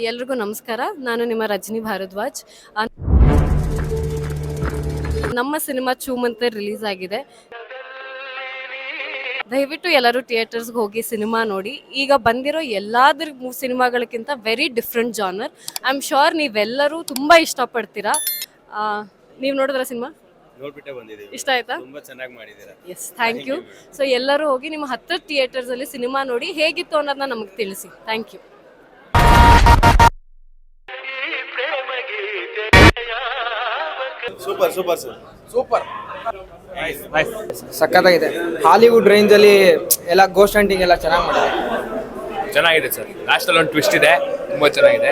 ಎಲ್ರಿಗೂ ನಮಸ್ಕಾರ. ನಾನು ನಿಮ್ಮ ರಜನಿ ಭಾರದ್ವಾಜ್. ನಮ್ಮ ಸಿನಿಮಾ ಚೂಮಂತೆ ರಿಲೀಸ್ ಆಗಿದೆ. ದಯವಿಟ್ಟು ಎಲ್ಲರೂ ಥಿಯೇಟರ್ಸ್ಗೆ ಹೋಗಿ ಸಿನಿಮಾ ನೋಡಿ. ಈಗ ಬಂದಿರೋ ಎಲ್ಲಾದ್ರ ಸಿನಿಮಾಗಳಕ್ಕಿಂತ very different genre. I am sure ನೀವೆಲ್ಲರೂ ತುಂಬಾ ಇಷ್ಟಪಡ್ತೀರಾ. ನೀವು ನೋಡಿದ್ರ ಸಿನಿಮಾ? ನೋಡ್ಬಿಟ್ಟೆ ಬಂದಿದ್ದೀವಿ. ಇಷ್ಟ ಆಯ್ತಾ? ತುಂಬಾ ಚೆನ್ನಾಗಿ ಮಾಡಿದ್ದೀರಾ. S, thank you. ಸೊ ಎಲ್ಲರೂ ಹೋಗಿ ನಿಮ್ಮ ಹತ್ರ ಥಿಯೇಟರ್ಸ್ ಅಲ್ಲಿ ಸಿನಿಮಾ ನೋಡಿ ಹೇಗಿತ್ತು ಅನ್ನೋದನ್ನ ನಮಗೆ ತಿಳಿಸಿ. Thank you. Super super sir, super ಸಖತ್ತಾಗಿದೆ. ಹಾಲಿವುಡ್ ರೇಂಜ್ ಅಲ್ಲಿ ಎಲ್ಲ ಗೋಸ್ಟ್ ಹಂಟಿಂಗ್ ಎಲ್ಲ ಚೆನ್ನಾಗಿ ಮಾಡಿದೆ. ಚೆನ್ನಾಗಿದೆ ಸರ್. ಲಾಸ್ಟ್ ಅಲ್ಲಿ ಒಂದು ಟ್ವಿಸ್ಟ್ ಇದೆ, ತುಂಬಾ ಚೆನ್ನಾಗಿದೆ.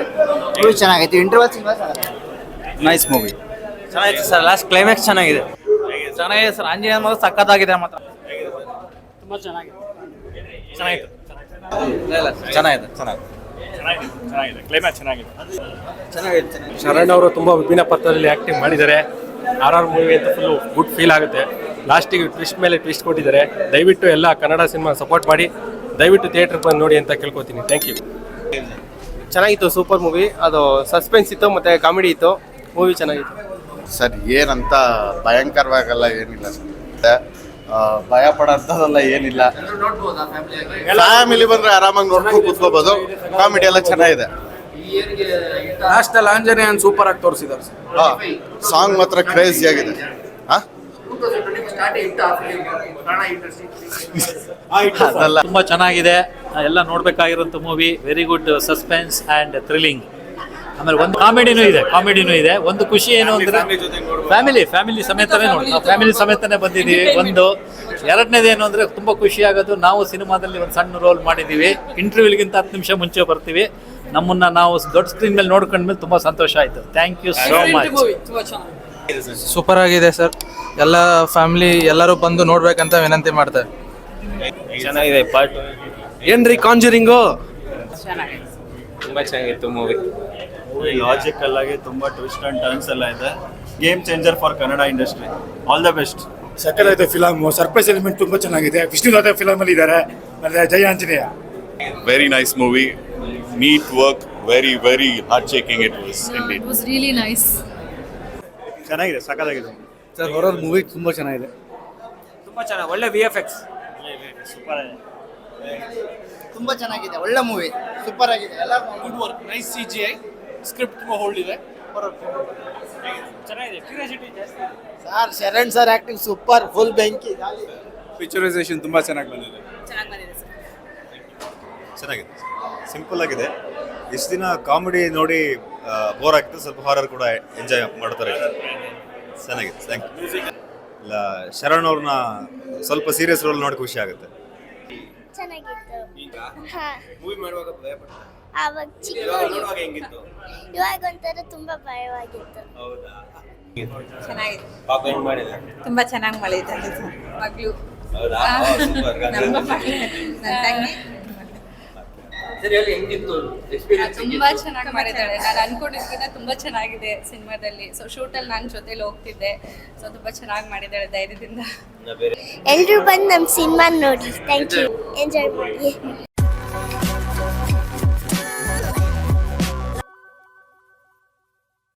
ಮೂವಿ ಚೆನ್ನಾಗೈತೆ. Interval nice movie. ಚೆನ್ನಾಗಿದೆ ಸರ್. ಲಾಸ್ಟ್ ಕ್ಲೈಮ್ಯಾಕ್ಸ್ ಚೆನ್ನಾಗಿದೆ. ಚೆನ್ನಾಗಿದೆ ಸರ್. ಆಂಜನೇಯ ಮಗ ಸಖತ್ತಾಗಿದೆ ಮಾತ್ರ. ತುಂಬಾ ಚೆನ್ನಾಗಿದೆ. ಚೆನ್ನಾಗಿದೆ ಕ್ಲೈಮ್ಯಾಕ್ಸ್ ಚೆನ್ನಾಗಿದೆ. ಶರಣ್ ಅವರು ತುಂಬಾ ವಿಭಿನ್ನ ಪಾತ್ರದಲ್ಲಿ ಆಕ್ಟಿಂಗ್ ಮಾಡಿದ್ದಾರೆ. ಆರ್ ಮೂವಿ ಅಂತ ಫುಲ್ ಗುಡ್ ಫೀಲ್ ಆಗುತ್ತೆ. ಲಾಸ್ಟಿಗೆ ಟ್ವಿಸ್ಟ್ ಮೇಲೆ ಟ್ವಿಸ್ಟ್ ಕೊಟ್ಟಿದ್ದಾರೆ. ದಯವಿಟ್ಟು ಎಲ್ಲ ಕನ್ನಡ ಸಿನಿಮಾ ಸಪೋರ್ಟ್ ಮಾಡಿ, ದಯವಿಟ್ಟು ಥಿಯೇಟರ್ ಬಂದು ನೋಡಿ ಅಂತ ಕೇಳ್ಕೊತೀನಿ. Thank you. ಚೆನ್ನಾಗಿತ್ತು. Super movie. ಅದು ಸಸ್ಪೆನ್ಸ್ ಇತ್ತು ಮತ್ತೆ ಕಾಮಿಡಿ ಇತ್ತು. ಮೂವಿ ಚೆನ್ನಾಗಿತ್ತು ಸರ್. ಏನಂತ ಭಯಂಕರವಾಗಲ್ಲ ಏನಿಲ್ಲ ಸರ್. ಭಯ ಪಡೋಂಥದ್ದೆಲ್ಲ ಏನಿಲ್ಲ. ಫ್ಯಾಮಿಲಿ ಬಂದ್ರೆ ಆರಾಮಾಗಿ ನೋಡ್ಕೊಂಡು ಕೂತ್ಕೋಬಹುದು. ಕಾಮಿಡಿ ಎಲ್ಲ ಚೆನ್ನಾಗಿದೆ. ಲಾಸ್ಟ್ ಅಲ್ಲಿ ಆಂಜನೇಯ ಸೂಪರ್ ಆಗಿ ತೋರಿಸಿದ್ದಾರೆ. ಸಾಂಗ್ ಮಾತ್ರ ಕ್ರೇಜಿ ಆಗಿದೆ. ತುಂಬಾ ಚೆನ್ನಾಗಿದೆ. ಎಲ್ಲ ನೋಡ್ಬೇಕಾಗಿರೋಂಥ movie. Very good suspense and thrilling. ಆಮೇಲೆ ಒಂದು ಕಾಮಿಡಿನೂ ಇದೆ. ಒಂದು ಖುಷಿ ಏನು ಅಂದ್ರೆ ಫ್ಯಾಮಿಲಿ ಸಮೇತನೇ ನೋಡಿ, ನಾವು ಫ್ಯಾಮಿಲಿ ಸಮೇತನೇ ಬಂದಿದ್ದೀವಿ. ಒಂದು ಎರಡನೇದೇನು ಅಂದರೆ ತುಂಬ ಖುಷಿ ಆಗೋದು, ನಾವು ಸಿನಿಮಾದಲ್ಲಿ ಒಂದು ಸಣ್ಣ ರೋಲ್ ಮಾಡಿದ್ದೀವಿ. ಇಂಟರ್ವ್ಯೂಗಿಂತ 10 ನಿಮಿಷ ಮುಂಚೆ ಬರ್ತೀವಿ. ನಮ್ಮನ್ನ ನಾವು ದೊಡ್ಡ ಸ್ಕ್ರೀನ್ ಮೇಲೆ ನೋಡ್ಕೊಂಡ್ಮೇಲೆ ತುಂಬ ಸಂತೋಷ ಆಯಿತು. Thank you so much. Super ಆಗಿದೆ ಸರ್. ಎಲ್ಲ ಫ್ಯಾಮಿಲಿ ಎಲ್ಲರೂ ಬಂದು ನೋಡ್ಬೇಕಂತ ವಿನಂತಿ ಮಾಡ್ತಾರೆ. ಚೆನ್ನಾಗಿದೆ. ಪಾರ್ಟ್ ಏನ್ರಿ ಕಾಂಜರಿಂಗು? ತುಂಬಾ ಚೆನ್ನಾಗಿತ್ತು ಮೂವಿ. ಲಾಜಿಕಲ್ ಆಗಿ ತುಂಬಾ ಟ್ವಿಸ್ಟ್ ಅಂಡ್ ಟರ್ನ್ಸ್ ಎಲ್ಲ ಇದೆ. Game changer for Kannada industry. All the best. ಸಕ್ಕತ್ತಾಗಿದೆ ಫಿಲಮ್. ಸರ್ಪ್ರೈಸ್ ಎಲಿಮೆಂಟ್ ತುಂಬಾ ಚೆನ್ನಾಗಿದೆ. ವಿಷ್ಣುದಾದ ಫಿಲಮ್ ಅಲ್ಲಿ ಇದ್ದಾರೆ. ಮತ್ತೆ Jaya Anjaneya. Very nice movie. Neat work. Very very heart shaking it was. It was really nice. ಚೆನ್ನಾಗಿದೆ, ಸಕ್ಕತ್ತಾಗಿದೆ ಸರ್. ಹೊರರ್ ಮೂವಿ ತುಂಬಾ ಚೆನ್ನಾಗಿದೆ. ತುಂಬಾ ಚೆನ್ನಾಗಿ. ಒಳ್ಳೆ VFX. ಸೂಪರ್. ತುಂಬಾ ಚೆನ್ನಾಗಿದೆ. ಒಳ್ಳೆ ಮೂವಿ. ಸೂಪರ್ ಆಗಿದೆ. ಎಲ್ಲ good work. Nice CGI. Script ತುಂಬಾ ಹೋಲ್ಡ್ ಇದೆ. ಚೆನ್ನಾಗಿದೆ. ಕ್ಯೂರಿಯಾಸಿಟಿ ಜಾಸ್ತಿ. Sir Sharan sir acting super. Full ಬೆಂಕಿ. ಪಿಕ್ಚರೈಸೇಷನ್ ತುಂಬಾ ಚೆನ್ನಾಗಿ ಬಂದಿದೆ. ಚೆನ್ನಾಗಿದೆ. ಸಿಂಪಲ್ ಆಗಿದೆ. ಇಷ್ಟು ದಿನ ಕಾಮಿಡಿ ನೋಡಿ ಬೋರ್ ಆಗ್ತದೆ. ಸ್ವಲ್ಪ ಹಾರರ್ ಕೂಡ ಎಂಜಾಯ್ ಮಾಡ್ತಾರೆ. ಚೆನ್ನಾಗಿದೆ. Thank you. ಇಲ್ಲ, ಶರಣ್ ಅವ್ರನ್ನ ಸ್ವಲ್ಪ ಸೀರಿಯಸ್ ರೋಲ್ ನೋಡಿ ಖುಷಿ ಆಗುತ್ತೆ. ಆವಾಗ ಚಿಕ್ಕ, ಇವಾಗ ಒಂಥರ ತುಂಬಾ ಭಯವಾಗಿತ್ತು. ಚೆನ್ನಾಗಿದೆ. ತುಂಬಾ ಚೆನ್ನಾಗಿ ಮಾಡಿದ್ದಾರೆ ಮಗಳು. ತುಂಬಾ ಚೆನ್ನಾಗಿ ಮಾಡಿದ್ದಾಳೆ. ನಾನು ಅನ್ಕೊಂಡಿದ್ದಕ್ಕಿಂತ ತುಂಬಾ ಚೆನ್ನಾಗಿದೆ ಸಿನಿಮಾದಲ್ಲಿ. ಸೊ ಶೂಟಲ್ಲಿ ನಾನು ಜೊತೆಲಿ ಹೋಗ್ತಿದ್ದೆ. ಸೊ ತುಂಬಾ ಚೆನ್ನಾಗಿ ಮಾಡಿದ್ದಾಳೆ ಧೈರ್ಯದಿಂದ. ಎಲ್ರು ಬಂದು ನಮ್ಮ ಸಿನಿಮಾ ನೋಡಿ. Thank you. ಎಂಜಾಯ್ ಮಾಡಿ.